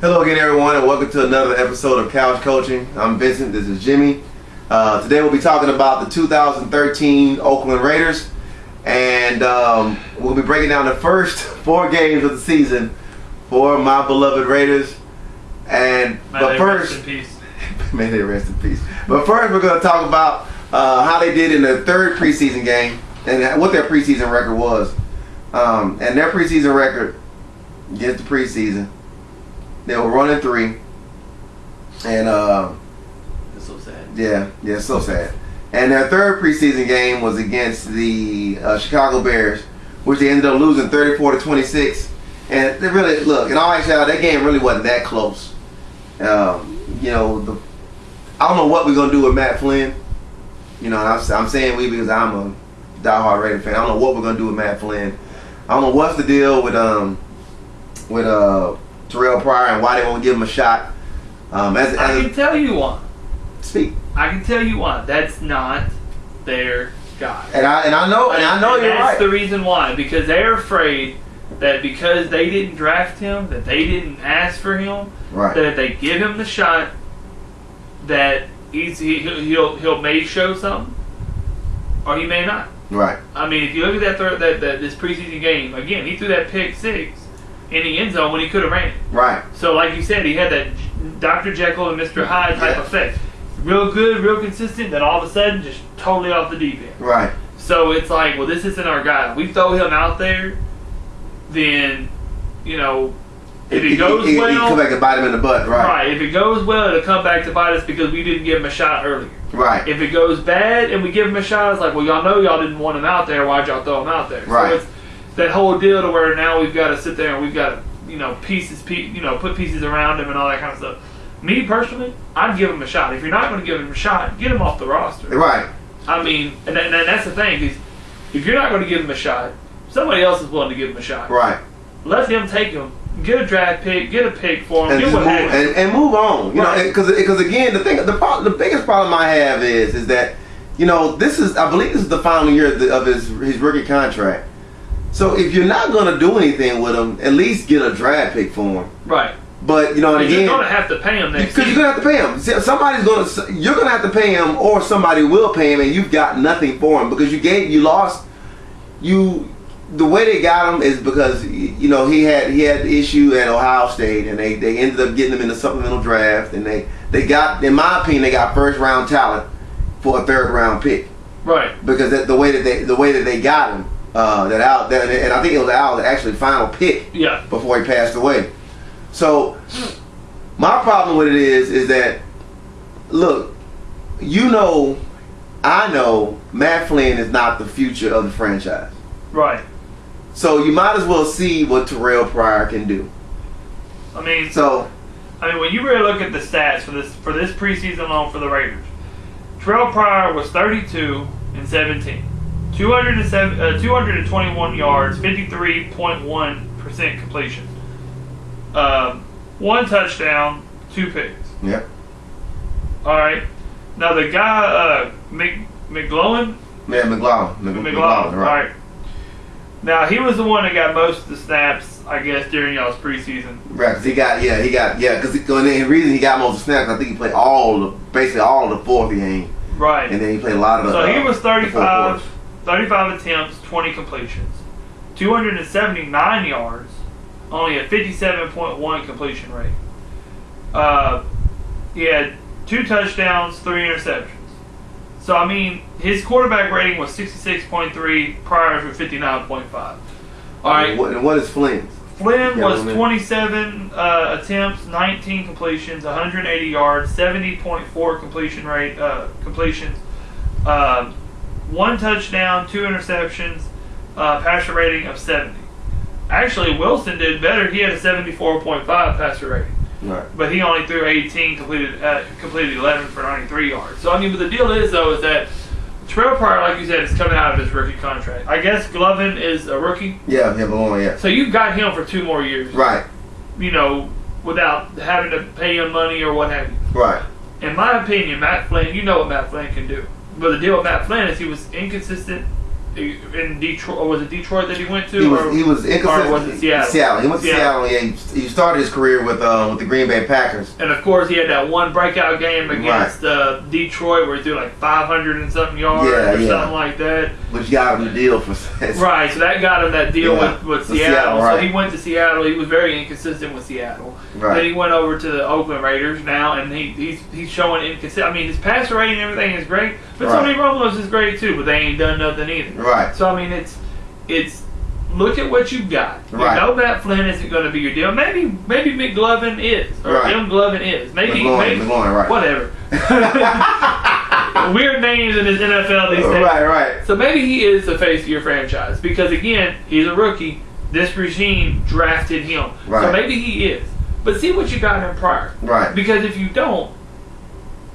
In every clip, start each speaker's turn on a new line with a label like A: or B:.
A: Hello again, everyone, and welcome to another episode of Couch Coaching. I'm Vincent. This is Jimmy. Today we'll be talking about the 2013 Oakland Raiders, and we'll be breaking down the first 4 games of the season for my beloved Raiders. And
B: May they rest in peace.
A: May they rest in peace. But first, we're going to talk about how they did in their third preseason game and what their preseason record was. And their preseason record against the preseason. They were running 3, and
B: It's so sad.
A: yeah, so sad. And their third preseason game was against the Chicago Bears, which they ended up losing 34-26. And they really, look, in all actuality, that game really wasn't that close. I don't know what we're gonna do with Matt Flynn. And I'm saying we because I'm a diehard Raider fan. I don't know what we're gonna do with Matt Flynn. I don't know what's the deal with Terrell Pryor and why they won't give him a shot. I
B: can tell you why.
A: Speak.
B: I can tell you why. That's not their guy.
A: And I know you're right.
B: That's the reason why. Because they're afraid that because they didn't draft him, that they didn't ask for him,
A: right,
B: that if they give him the shot, that he'll may show something, or he may not.
A: Right.
B: I mean, if you look at this preseason game, again, he threw that pick 6 in the end zone when he could have ran it.
A: Right.
B: So, like you said, he had that Dr. Jekyll and Mr. Hyde type effect. Real good, real consistent, then all of a sudden, just totally off the deep end.
A: Right.
B: So, it's like, well, this isn't our guy. If we throw him out there, then, if it goes well...
A: He come back and bite him in the butt, right?
B: Right. If it goes well, it'll come back to bite us because we didn't give him a shot earlier.
A: Right.
B: If it goes bad and we give him a shot, it's like, well, y'all know y'all didn't want him out there. Why'd y'all throw him out there?
A: Right.
B: So it's that whole deal to where now we've got to sit there and we've got to, put pieces around him and all that kind of stuff. Me personally, I'd give him a shot. If you're not going to give him a shot, get him off the roster.
A: Right.
B: I mean, and that's the thing is, if you're not going to give him a shot, somebody else is willing to give him a shot.
A: Right.
B: Let him take him. Get a draft pick. Get a pick for him.
A: And move on. Because again, the biggest problem I have is that I believe this is the final year of his rookie contract. So if you're not going to do anything with him, at least get a draft pick for him.
B: Right.
A: But
B: you're going to have to pay him next season.
A: Because you're going to have to pay him. You're going to have to pay him, or somebody will pay him, and you've got nothing for him because the way they got him is because he had the issue at Ohio State, and they ended up getting him in the supplemental draft, and they got, in my opinion, they got first round talent for a 3rd round pick.
B: Right.
A: Because the way that they got him. And I think it was Al's actually final pick before he passed away. So my problem with it is that, look, I know Matt Flynn is not the future of the franchise.
B: Right.
A: So you might as well see what Terrell Pryor can do.
B: I mean, when you really look at the stats for this preseason alone for the Raiders, Terrell Pryor was 32 and 17. 221 yards, 53.1% completion. 1 touchdown, 2 picks.
A: Yeah.
B: All right. Now the guy, McGlowan?
A: Yeah, McGlowan.
B: All right. Now he was the one that got most of the snaps, I guess, during y'all's preseason.
A: Right, because because the reason he got most of the snaps, I think he played basically all of the 4th game.
B: Right.
A: And then he played a lot of the.
B: So he was 35 attempts, 20 completions, 279 yards, only a 57.1 completion rate. He had 2 touchdowns, 3 interceptions. So, I mean, his quarterback rating was 66.3, Pryor's were 59.5. All right.
A: What is Flynn's?
B: Flynn was 27 attempts, 19 completions, 180 yards, 70.4 completion rate, completions. 1 touchdown, 2 interceptions, passer rating of 70. Actually, Wilson did better. He had a 74.5 passer rating.
A: Right.
B: But he only threw 18, completed 11 for 93 yards. So, I mean, but the deal is, though, is that Terrell Pryor, like you said, is coming out of his rookie contract. I guess Glovin is a rookie.
A: Yeah, yeah.
B: So you've got him for 2 more years.
A: Right.
B: Without having to pay him money or what have you.
A: Right.
B: In my opinion, Matt Flynn, you know what Matt Flynn can do. But the deal with Matt Flynn is he was inconsistent in Detroit, or was it Detroit that he went to?
A: He was inconsistent.
B: Or was it Seattle?
A: He went to Seattle. He started his career with the Green Bay Packers.
B: And of course, he had that one breakout game against Detroit where he threw like 500 and something yards or something like that.
A: Which got him the deal for
B: right. So that got him that deal with Seattle.
A: Right.
B: So he went to Seattle. He was very inconsistent with Seattle.
A: Right.
B: Then he went over to the Oakland Raiders now, and he's showing inconsistent. I mean, his passer rating and everything is great, but Tony Romo's is great too. But they ain't done nothing either.
A: Right.
B: So I mean, it's look at what you've got. You know Matt Flynn isn't going to be your deal. Maybe McGlovin is, or M. Glovin is. Maybe
A: McGlovin,
B: whatever. Weird names in his NFL these days.
A: Right.
B: So maybe he is the face of your franchise because again, he's a rookie. This regime drafted him, so maybe he is. But see what you got in prior.
A: Right.
B: Because if you don't,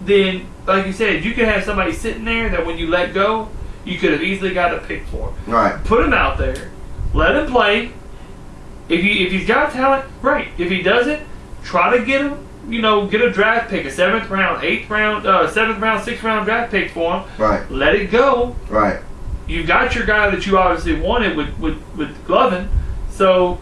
B: then like you said, you could have somebody sitting there that when you let go, you could have easily got a pick for.
A: Right.
B: Put him out there. Let him play. If he's got talent, great. If he doesn't, try to get him. Get a draft pick, a 7th round, 8th round, 7th round, 6th round draft pick for him.
A: Right.
B: Let it go.
A: Right.
B: You've got your guy that you obviously wanted with Glovin. So,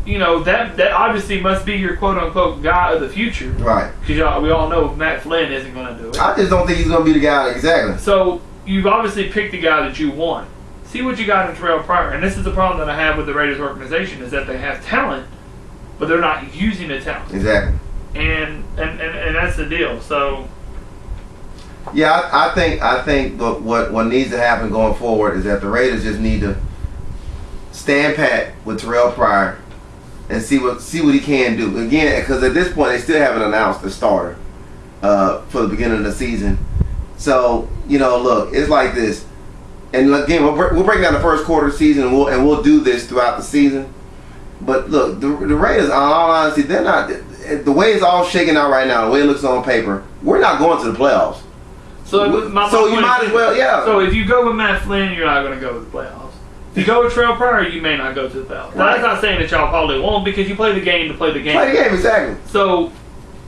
B: that obviously must be your quote unquote guy of the future.
A: Right.
B: Because we all know Matt Flynn isn't going to do it.
A: I just don't think he's going to be the guy exactly.
B: So you've obviously picked the guy that you want. See what you got in Terrell Pryor. And this is the problem that I have with the Raiders organization is that they have talent, but they're not using the talent.
A: Exactly.
B: And that's the deal. So
A: yeah, I think what needs to happen going forward is that the Raiders just need to stand pat with Terrell Pryor and see what he can do. Again, because at this point they still haven't announced the starter for the beginning of the season. So look, it's like this. And again, we'll break down the first quarter of the season, and we'll do this throughout the season. But look, the Raiders, in all honesty, they're not. The way it's all shaking out right now, the way it looks on paper, we're not going to the playoffs.
B: So
A: you might as well, yeah.
B: So if you go with Matt Flynn, you're not going to go to the playoffs. If you go with Terrell Pryor, you may not go to the playoffs. Now, that's not saying that y'all probably won't because you play the game to play the game.
A: Play the game, exactly.
B: So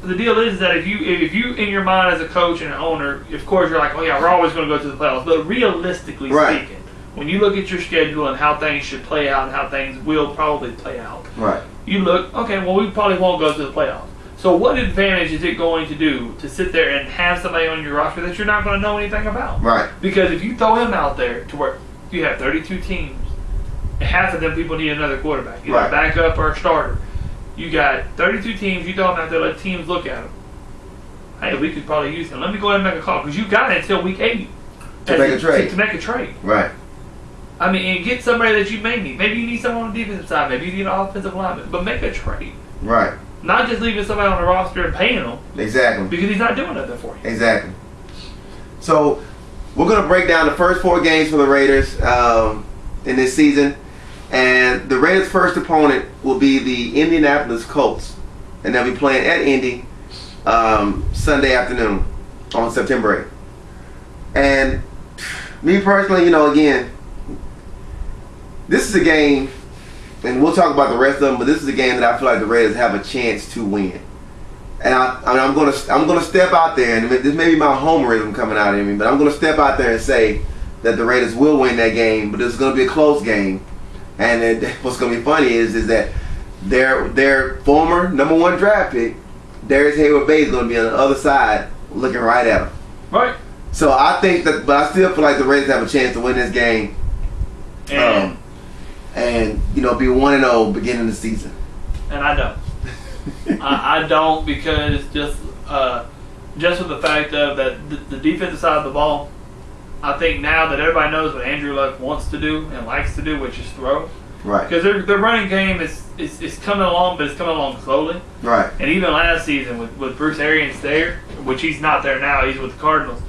B: the deal is that if you in your mind as a coach and an owner, of course you're like, oh yeah, we're always going to go to the playoffs. But realistically speaking, when you look at your schedule and how things should play out and how things will probably play out, you look, okay, well we probably won't go to the playoffs. So what advantage is it going to do to sit there and have somebody on your roster that you're not going to know anything about?
A: Right.
B: Because if you throw him out there to where you have 32 teams, and half of them people need another quarterback, either a backup or a starter. You got 32 teams, you throw him out there, let teams look at him. Hey, we could probably use him. Let me go ahead and make a call because you got until week 8
A: to make a trade.
B: To make a trade.
A: Right.
B: I mean, and get somebody that you may need. Maybe you need someone on the defensive side. Maybe you need an offensive lineman. But make a trade.
A: Right.
B: Not just leaving somebody on the roster and paying them.
A: Exactly.
B: Because he's not doing nothing for you.
A: Exactly. So we're going to break down the first 4 games for the Raiders in this season. And the Raiders' first opponent will be the Indianapolis Colts. And they'll be playing at Indy Sunday afternoon on September 8th. And me personally, again, this is a game, and we'll talk about the rest of them, but this is a game that I feel like the Raiders have a chance to win. And I'm gonna step out there, and this may be my homerism coming out of me, but I'm gonna step out there and say that the Raiders will win that game, but it's gonna be a close game. And then what's gonna be funny is that their former #1 draft pick, Darius Hayward-Bay, is gonna be on the other side looking right at him.
B: Right.
A: So I think that, but I still feel like the Raiders have a chance to win this game. And be 1-0 beginning the season.
B: And I don't. I don't because just with the fact of that the defensive side of the ball, I think now that everybody knows what Andrew Luck wants to do and likes to do, which is throw.
A: Right.
B: Because their running game is coming along, but it's coming along slowly.
A: Right.
B: And even last season with Bruce Arians there, which he's not there now, he's with the Cardinals.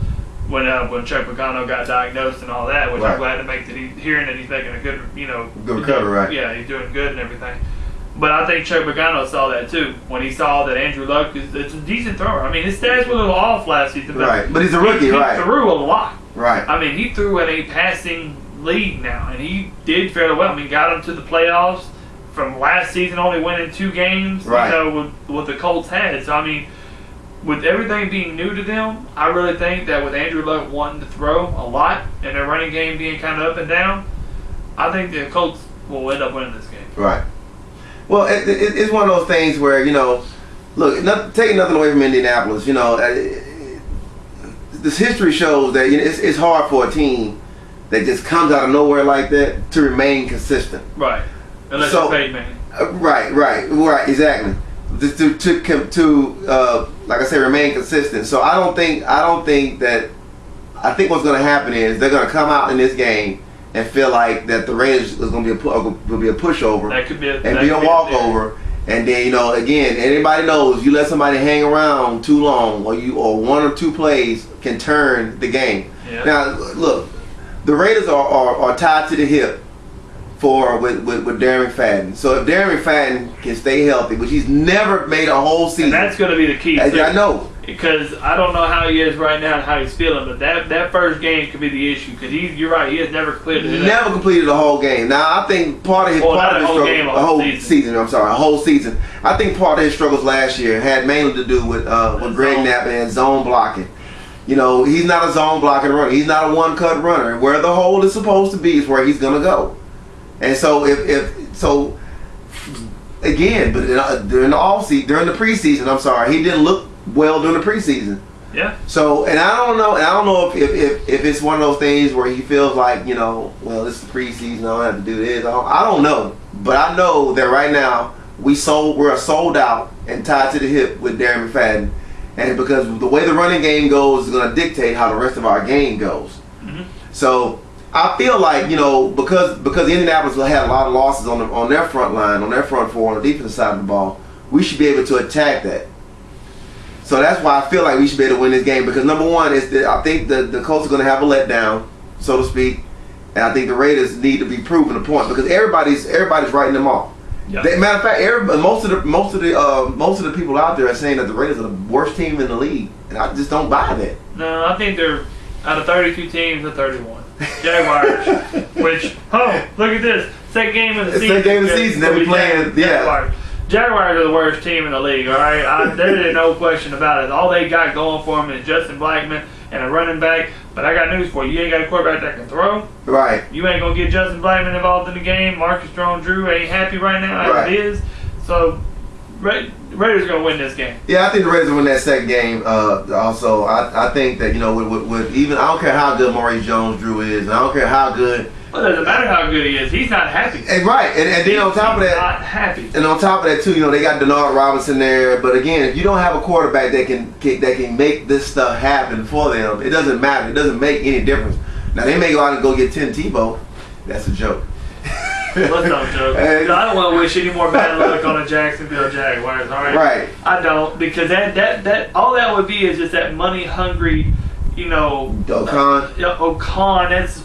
B: When Chuck Pagano got diagnosed and all that, which I'm glad to make hearing that he's making a good
A: recovery, right?
B: Yeah, he's doing good and everything. But I think Chuck Pagano saw that too when he saw that Andrew Luck it's a decent thrower. I mean, his stats were a little off last season,
A: but he's a rookie,
B: he
A: right?
B: Threw a lot,
A: right?
B: I mean, he threw in a passing league now, and he did fairly well. I mean, got him to the playoffs from last season, only winning 2 games,
A: right?
B: With what the Colts had. So I mean, with everything being new to them, I really think that with Andrew Luck wanting to throw a lot and their running game being kind of up and down, I think the Colts will end up winning this game.
A: Right. Well, it's one of those things where, look, taking nothing away from Indianapolis, this history shows that it's hard for a team that just comes out of nowhere like that to remain consistent.
B: Right. Unless you're Peyton Manning.
A: Right, exactly. To like I said, remain consistent. So I think what's going to happen is they're going to come out in this game and feel like that the Raiders is going to be a pushover.
B: That could be
A: a walkover. And then again, anybody knows you let somebody hang around too long, or one or two plays can turn the game.
B: Yeah.
A: Now look, the Raiders are tied to the hip with Darren McFadden. So if Darren McFadden can stay healthy, which he's never made a whole season,
B: and that's going to be the key.
A: I know.
B: Because I don't know how he is right now and how he's feeling, but that first game could be the issue. Because you're right, he has never completed it.
A: Never completed the whole game. Now I think part of his whole season. I think part of his struggles last year had mainly to do with Greg Knapp and zone blocking. He's not a zone blocking runner. He's not a one cut runner. Where the hole is supposed to be is where he's gonna go. And so again, but during the preseason, he didn't look well during the preseason.
B: Yeah.
A: So, and I don't know if it's one of those things where he feels like, well, this is the preseason, I don't have to do this. I don't know, but I know that right now we're sold out and tied to the hip with Darren McFadden, and because the way the running game goes is going to dictate how the rest of our game goes.
B: Mm-hmm.
A: So I feel like because Indianapolis had a lot of losses on their front line, on their front four, on the defensive side of the ball, we should be able to attack that. So that's why I feel like we should be able to win this game, because number one is that I think the Colts are going to have a letdown, so to speak, and I think the Raiders need to be proven a point because everybody's writing them off.
B: Yeah.
A: Matter of fact, most of the people out there are saying that the Raiders are the worst team in the league, and I just don't buy that.
B: No, I think they're out of 32 teams, they're 31. Jaguars, which look at this second game of the season.
A: Second game of the season that we playing. Yeah.
B: Jaguars are the worst team in the league, all right? There's no question about it. All they got going for them is Justin Blackmon and a running back. But I got news for you. You ain't got a quarterback that can throw.
A: Right.
B: You ain't going to get Justin Blackmon involved in the game. Marcus Jones-Drew ain't happy right now as it is. So, Raiders are going to win this game.
A: Yeah, I think the Raiders will win that second game. Also, I think that, with even, I don't care how good Maurice Jones-Drew is, and I don't care how good.
B: Well, it doesn't matter how good he is. He's not happy.
A: And right, and then on top of that,
B: not happy.
A: And on top of that too, they got Denard Robinson there. But again, if you don't have a quarterback that can make this stuff happen for them, it doesn't matter. It doesn't make any difference. Now they may go out and go get Tim Tebow. That's a joke.
B: Let's not joke. I don't want to wish any more bad luck on the Jacksonville Jaguars. All right.
A: Right.
B: I don't, because that all that would be is just that money hungry,
A: Ocon.
B: That's.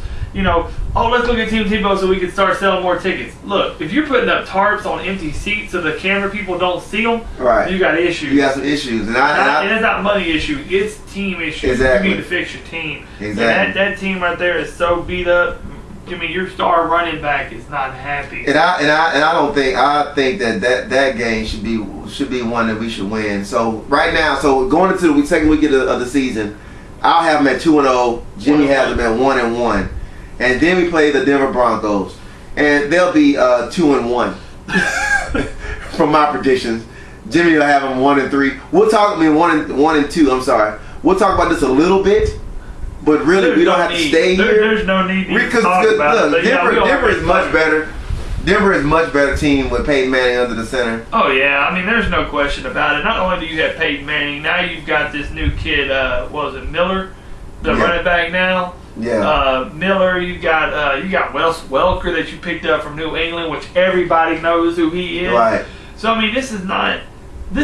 B: Let's look at Tim Tebow so we can start selling more tickets. Look, if you're putting up tarps on empty seats so the camera people don't see them,
A: right,
B: you got issues.
A: You got some issues. And
B: it's not money issue. It's team issue.
A: Exactly.
B: You need to fix your team.
A: Exactly.
B: And that team right there is so beat up. Your star running back is not happy.
A: And I think that game should be one that we should win. So right now, going into the second week of the season, I'll have them at 2-0. Jimmy has them at 1-1. And then we play the Denver Broncos, and they'll be 2-1 from my predictions. Jimmy will have them 1-3. We'll talk. 1-2. I'm sorry. We'll talk about this a little bit, but really we don't have to stay here.
B: There's no need to talk about it.
A: Denver is much better. Denver is a much better team with Peyton Manning under the center.
B: Oh yeah, there's no question about it. Not only do you have Peyton Manning, now you've got this new kid. What was it, Miller, the running back now.
A: Yeah.
B: Miller, you got Wes Welker that you picked up from New England, which everybody knows who he is.
A: Right.
B: So this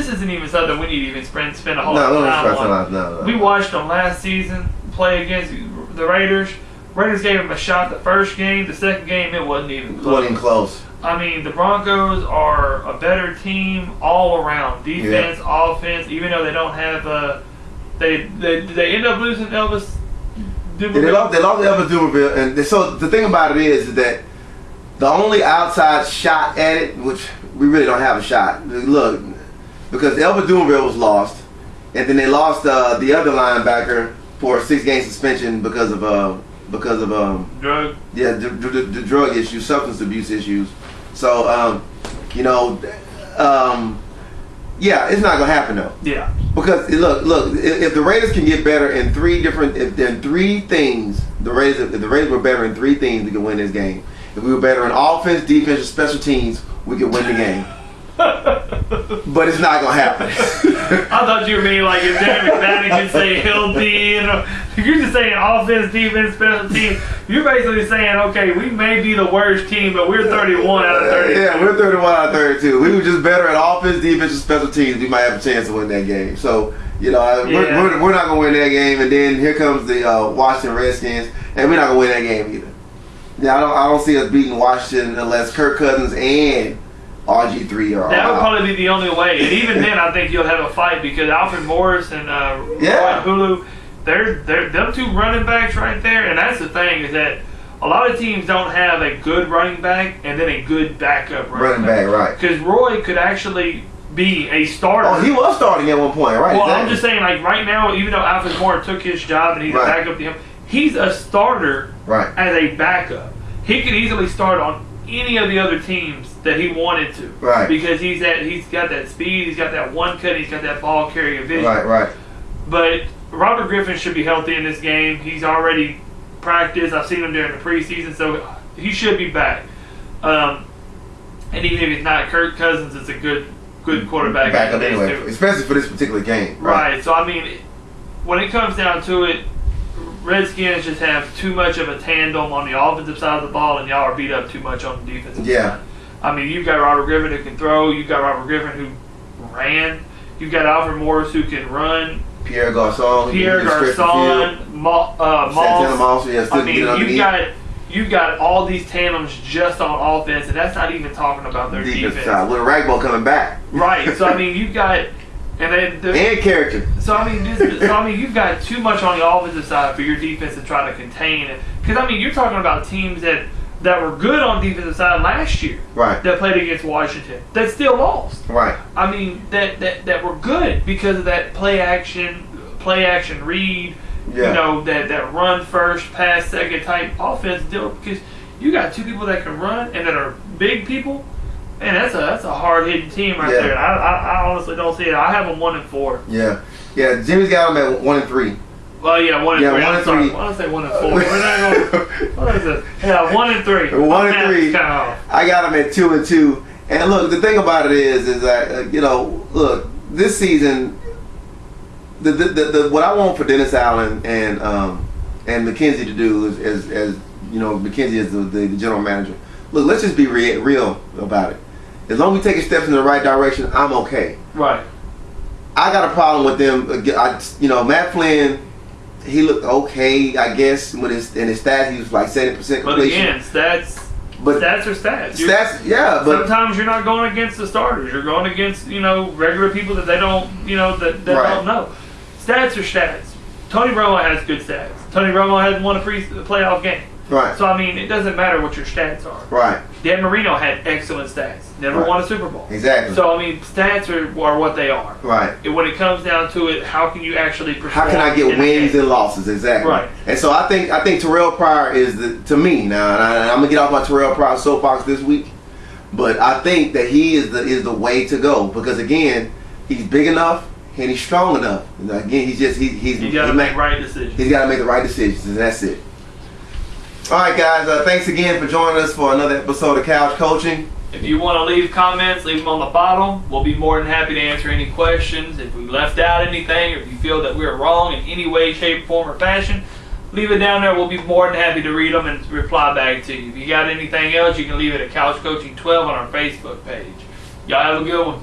B: isn't even something we need to even spend a whole lot of time on.
A: No.
B: We watched them last season play against the Raiders. Raiders gave them a shot the first game. The second game, it wasn't even close.
A: It wasn't even close.
B: The Broncos are a better team all around, defense, offense. Even though they don't have they end up losing Elvis.
A: They lost Elvis Dumerville, and so the thing about it is that the only outside shot at it, which we really don't have a shot. Look, because Elvis Dumerville was lost, and then they lost the other linebacker for a 6-game suspension because of
B: drug.
A: Yeah, the drug issues, substance abuse issues. So yeah, it's not gonna happen though.
B: Yeah.
A: Because look, if the Raiders can get better in three things, if the Raiders were better in 3 things, we could win this game. If we were better in offense, defense, and special teams, we could win the game. But it's not gonna happen.
B: I thought you were meaning like if Darren McFadden could say healthy, you're just saying offense, defense, special teams. You're basically saying, okay, we may be the worst team, but we're 31 out of 32.
A: Yeah, we're 31 out of 32. We were just better at offense, defense, and special teams. We might have a chance to win that game. So we're not gonna win that game. And then here comes the Washington Redskins, and we're not gonna win that game either. Yeah, I don't see us beating Washington unless Kirk Cousins and RG3 are
B: that would
A: out.
B: probably be the only way, and even then, I think you'll have a fight because Alfred Morris and Ryan Hulu, they're them 2 running backs right there, and that's the thing is that a lot of teams don't have a good running back and then a good backup running back,
A: right?
B: Because Roy could actually be a starter.
A: Oh, he was starting at one point, right?
B: Well,
A: exactly.
B: I'm just saying, like right now, even though Alfred Morris took his job and he's a backup to him, he's a starter as a backup. He could easily start on any of the other teams that he wanted to,
A: right?
B: Because he's got that speed, he's got that one cut, he's got that ball carrying vision,
A: right.
B: But Robert Griffin should be healthy in this game. He's already practiced. I've seen him during the preseason, so he should be back. And even if he's not, Kirk Cousins is a good quarterback.
A: Backup anyway, especially for this particular game,
B: right? So I mean, when it comes down to it, Redskins just have too much of a tandem on the offensive side of the ball, and y'all are beat up too much on the defensive side. I mean, you've got Robert Griffin who can throw. You've got Robert Griffin who ran. You've got Alfred Morris who can run.
A: Pierre Garçon,
B: Moss. I mean, you've got all these tandems just on offense, and that's not even talking about their defense.
A: Side, with Ragbo coming back.
B: Right. So I mean, you've got and
A: character.
B: So I mean, you've got too much on the offensive side for your defense to try to contain it. Because I mean, you're talking about teams that were good on the defensive side last year,
A: right?
B: That played against Washington, that still lost,
A: right?
B: I mean, that were good because of that play action read, that run first, pass second type offense deal. Because you got 2 people that can run and that are big people. Man, that's a hard hitting team right there. And I honestly don't see it. I have them 1-4.
A: Yeah. Jimmy's got them at 1-3.
B: Well, 1-3.
A: 1-3.
B: I want to say 1-4. We're not going. What is it? Yeah, 1-3.
A: 1-3. I got them at 2-2. And look, the thing about it is that look, this season, the what I want for Dennis Allen and McKenzie to do is McKenzie is the general manager. Look, let's just be real about it. As long as we take steps in the right direction, I'm okay.
B: Right.
A: I got a problem with them. Matt Flynn, he looked okay, I guess, with his stats. He was like 70% completion.
B: But again, stats are stats. But sometimes you're not going against the starters. You're going against regular people that they don't don't know. Stats are stats. Tony Romo has good stats. Tony Romo has won a playoff game.
A: Right.
B: So I mean, it doesn't matter what your stats are.
A: Right.
B: Dan Marino had excellent stats. Never won a Super Bowl.
A: Exactly.
B: So I mean, stats are what they are.
A: Right.
B: And when it comes down to it, how can you actually perform?
A: How can I get wins and losses? Exactly.
B: Right.
A: And so I think Terrell Pryor is to me now. And I'm gonna get off my Terrell Pryor soapbox this week, but I think that he is the way to go because again, he's big enough and he's strong enough. And again, he's
B: got to make right decisions.
A: He's got to make the right decisions, and that's it. All right, guys. Thanks again for joining us for another episode of Couch Coaching.
B: If you want to leave comments, leave them on the bottom. We'll be more than happy to answer any questions. If we left out anything, or if you feel that we're wrong in any way, shape, form, or fashion, leave it down there. We'll be more than happy to read them and reply back to you. If you got anything else, you can leave it at Couch Coaching 12 on our Facebook page. Y'all have a good one.